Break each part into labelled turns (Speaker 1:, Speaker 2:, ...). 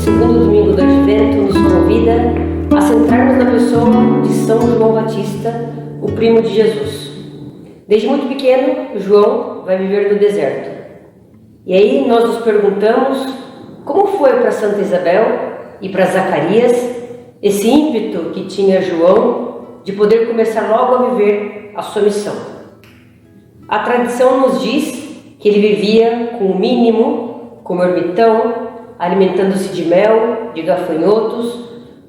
Speaker 1: segundo domingo do Advento nos convida a centrarmos na pessoa de São João Batista, o primo de Jesus. Desde muito pequeno, João vai viver no deserto. E aí nós nos perguntamos como foi para Santa Isabel e para Zacarias esse ímpeto que tinha João de poder começar logo a viver a sua missão. A tradição nos diz que ele vivia com o mínimo, como ermitão, alimentando-se de mel, de gafanhotos.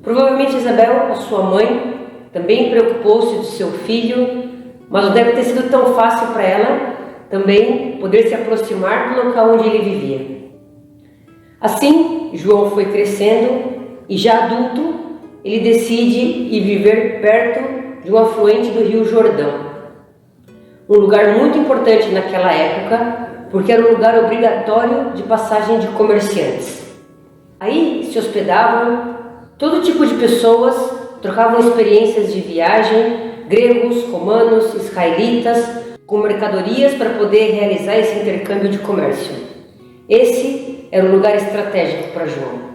Speaker 1: Provavelmente Isabel, a sua mãe, também preocupou-se do seu filho, mas não deve ter sido tão fácil para ela também poder se aproximar do local onde ele vivia. Assim, João foi crescendo e já adulto, ele decide ir viver perto de um afluente do Rio Jordão. Um lugar muito importante naquela época, porque era um lugar obrigatório de passagem de comerciantes. Aí se hospedavam todo tipo de pessoas, trocavam experiências de viagem, gregos, romanos, israelitas, com mercadorias para poder realizar esse intercâmbio de comércio. Esse era um lugar estratégico para João.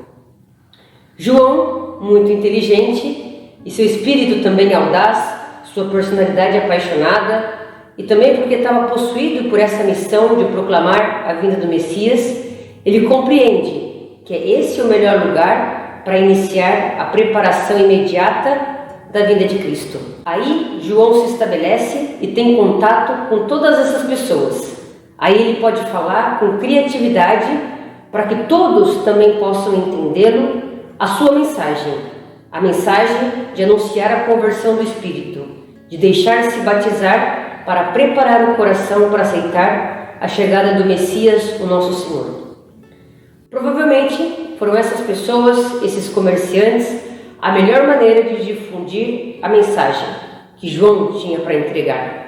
Speaker 1: João, muito inteligente, e seu espírito também audaz, sua personalidade apaixonada, e também porque estava possuído por essa missão de proclamar a vinda do Messias, ele compreende que é esse o melhor lugar para iniciar a preparação imediata da vinda de Cristo. Aí João se estabelece e tem contato com todas essas pessoas. Aí ele pode falar com criatividade para que todos também possam entendê-lo, a sua mensagem, a mensagem de anunciar a conversão do Espírito, de deixar-se batizar para preparar o coração para aceitar a chegada do Messias, o nosso Senhor. Provavelmente foram essas pessoas, esses comerciantes, a melhor maneira de difundir a mensagem que João tinha para entregar.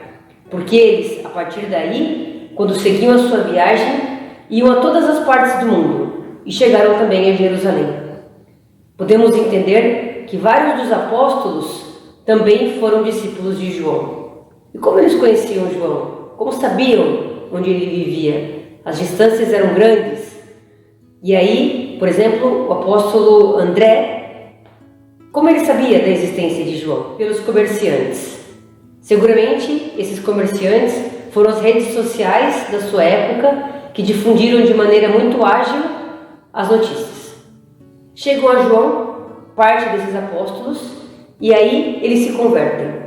Speaker 1: Porque eles, a partir daí, quando seguiam a sua viagem, iam a todas as partes do mundo e chegaram também a Jerusalém. Podemos entender que vários dos apóstolos também foram discípulos de João. E como eles conheciam João? Como sabiam onde ele vivia? As distâncias eram grandes. E aí, por exemplo, o apóstolo André, como ele sabia da existência de João? Pelos comerciantes. Seguramente, esses comerciantes foram as redes sociais da sua época que difundiram de maneira muito ágil as notícias. Chegam a João, parte desses apóstolos, e aí eles se convertem.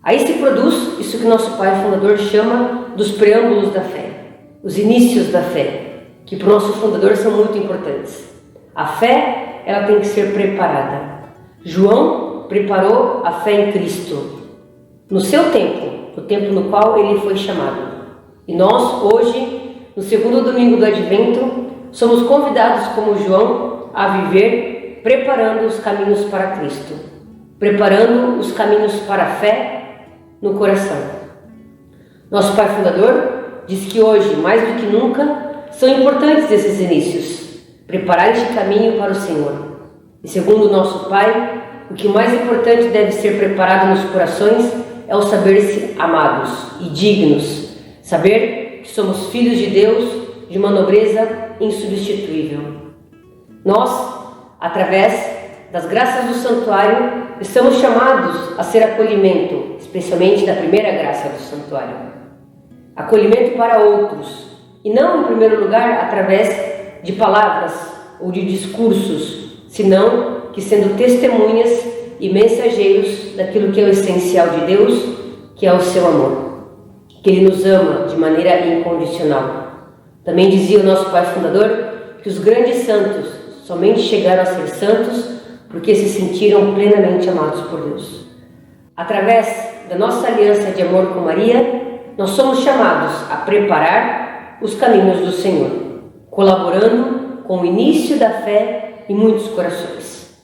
Speaker 1: Aí se produz isso que nosso pai fundador chama dos preâmbulos da fé, os inícios da fé, que para o nosso fundador são muito importantes. A fé, ela tem que ser preparada. João preparou a fé em Cristo, no seu tempo, o tempo no qual ele foi chamado. E nós, hoje, no segundo domingo do Advento, somos convidados como João a viver preparando os caminhos para Cristo, preparando os caminhos para a fé no coração. Nosso pai fundador diz que hoje, mais do que nunca, são importantes esses inícios, preparar este caminho para o Senhor. E segundo o nosso pai, o que mais importante deve ser preparado nos corações é o saber-se amados e dignos, saber que somos filhos de Deus, de uma nobreza insubstituível. Nós, através das graças do santuário, estamos chamados a ser acolhimento, especialmente da primeira graça do santuário. Acolhimento para outros, e não, em primeiro lugar, através de palavras ou de discursos, senão que sendo testemunhas e mensageiros daquilo que é o essencial de Deus, que é o seu amor, que Ele nos ama de maneira incondicional. Também dizia o nosso pai fundador que os grandes santos somente chegaram a ser santos porque se sentiram plenamente amados por Deus. Através da nossa aliança de amor com Maria, nós somos chamados a preparar os caminhos do Senhor, colaborando com o início da fé em muitos corações.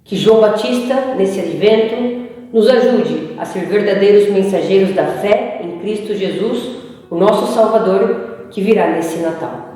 Speaker 1: Que João Batista, nesse advento, nos ajude a ser verdadeiros mensageiros da fé em Cristo Jesus, o nosso Salvador, que virá nesse Natal.